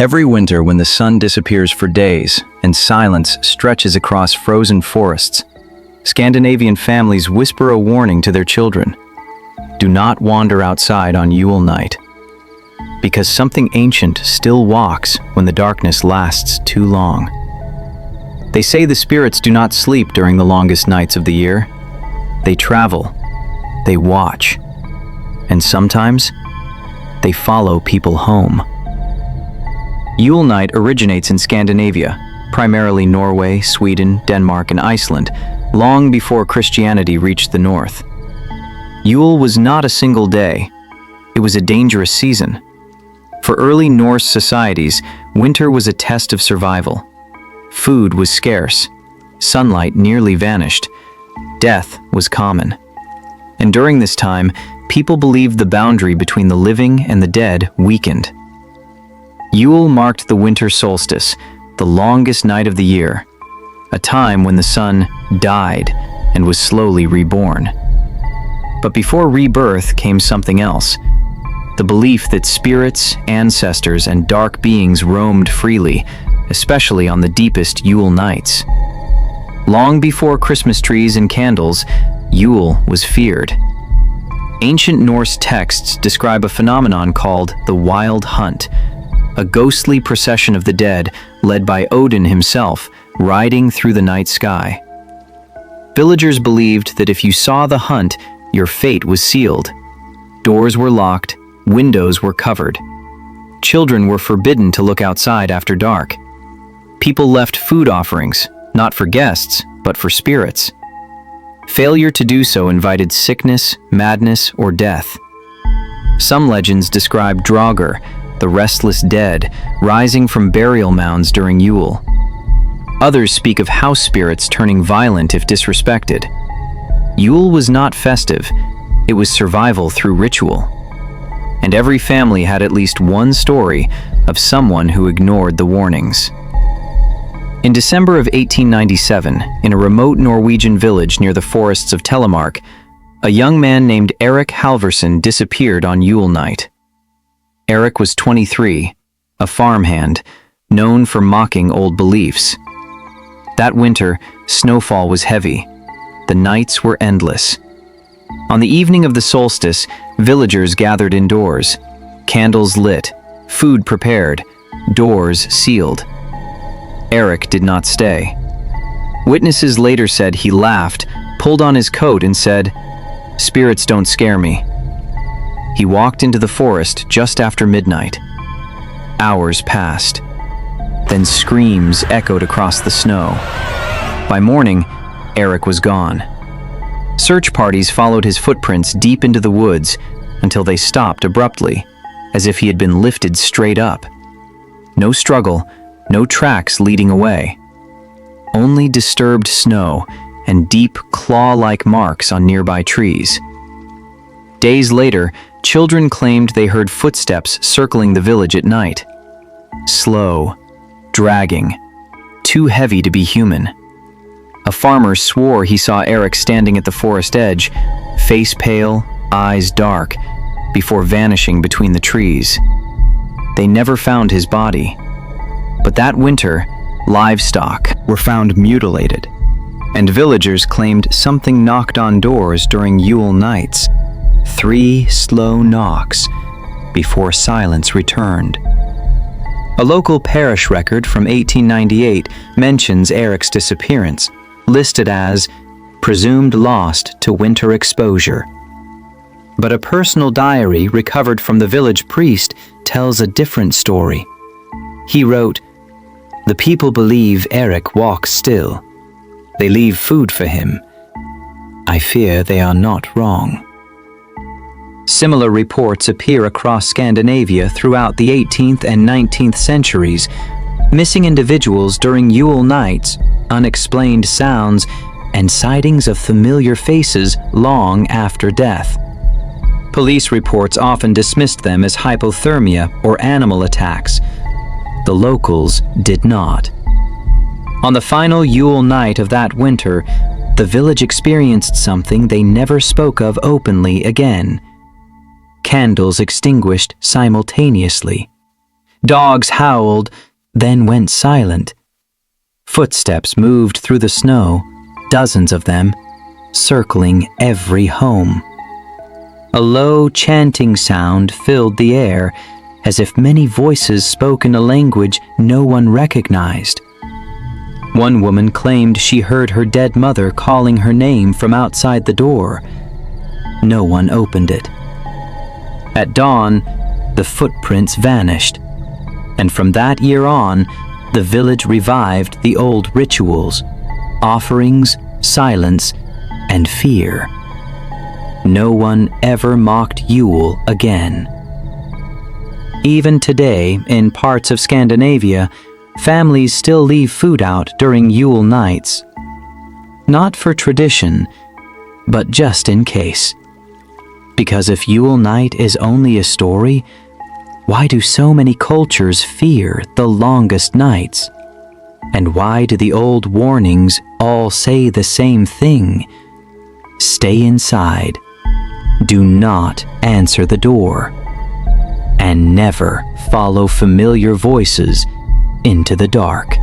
Every winter when the sun disappears for days and silence stretches across frozen forests, Scandinavian families whisper a warning to their children. Do not wander outside on Yule night, because something ancient still walks when the darkness lasts too long. They say the spirits do not sleep during the longest nights of the year. They travel, they watch, and sometimes they follow people home. Yule Night originates in Scandinavia, primarily Norway, Sweden, Denmark, and Iceland, long before Christianity reached the north. Yule was not a single day. It was a dangerous season. For early Norse societies, winter was a test of survival. Food was scarce. Sunlight nearly vanished. Death was common. And during this time, people believed the boundary between the living and the dead weakened. Yule marked the winter solstice, the longest night of the year, a time when the sun died and was slowly reborn. But before rebirth came something else, the belief that spirits, ancestors, and dark beings roamed freely, especially on the deepest Yule nights. Long before Christmas trees and candles, Yule was feared. Ancient Norse texts describe a phenomenon called the Wild Hunt, a ghostly procession of the dead led by Odin himself, riding through the night sky. Villagers believed that if you saw the hunt, your fate was sealed. Doors were locked, windows were covered. Children were forbidden to look outside after dark. People left food offerings, not for guests, but for spirits. Failure to do so invited sickness, madness, or death. Some legends describe Draugr, the restless dead, rising from burial mounds during Yule. Others speak of house spirits turning violent if disrespected. Yule was not festive, it was survival through ritual. And every family had at least one story of someone who ignored the warnings. In December of 1897, in a remote Norwegian village near the forests of Telemark, a young man named Erik Halvorsen disappeared on Yule night. Erik was 23, a farmhand, known for mocking old beliefs. That winter, snowfall was heavy. The nights were endless. On the evening of the solstice, villagers gathered indoors, candles lit, food prepared, doors sealed. Erik did not stay. Witnesses later said he laughed, pulled on his coat and said, "Spirits don't scare me." He walked into the forest just after midnight. Hours passed. Then screams echoed across the snow. By morning, Erik was gone. Search parties followed his footprints deep into the woods until they stopped abruptly, as if he had been lifted straight up. No struggle, no tracks leading away. Only disturbed snow and deep claw-like marks on nearby trees. Days later, children claimed they heard footsteps circling the village at night. Slow, dragging, too heavy to be human. A farmer swore he saw Erik standing at the forest edge, face pale, eyes dark, before vanishing between the trees. They never found his body. But that winter, livestock were found mutilated, and villagers claimed something knocked on doors during Yule nights. 3 slow knocks before silence returned. A local parish record from 1898 mentions Erik's disappearance, listed as presumed lost to winter exposure. But a personal diary recovered from the village priest tells a different story. He wrote, "The people believe Erik walks still. They leave food for him. I fear they are not wrong." Similar reports appear across Scandinavia throughout the 18th and 19th centuries. Missing individuals during Yule nights, unexplained sounds, and sightings of familiar faces long after death. Police reports often dismissed them as hypothermia or animal attacks. The locals did not. On the final Yule night of that winter, the village experienced something they never spoke of openly again. Candles extinguished simultaneously. Dogs howled, then went silent. Footsteps moved through the snow, dozens of them, circling every home. A low chanting sound filled the air, as if many voices spoke in a language no one recognized. One woman claimed she heard her dead mother calling her name from outside the door. No one opened it. At dawn, the footprints vanished, and from that year on, the village revived the old rituals, offerings, silence, and fear. No one ever mocked Yule again. Even today, in parts of Scandinavia, families still leave food out during Yule nights. Not for tradition, but just in case. Because if Yule night is only a story, why do so many cultures fear the longest nights? And why do the old warnings all say the same thing? Stay inside, do not answer the door, and never follow familiar voices into the dark.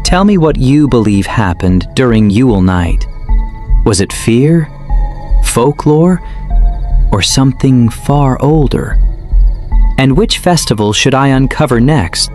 Tell me what you believe happened during Yule night. Was it fear, folklore, or something far older? And which festival should I uncover next?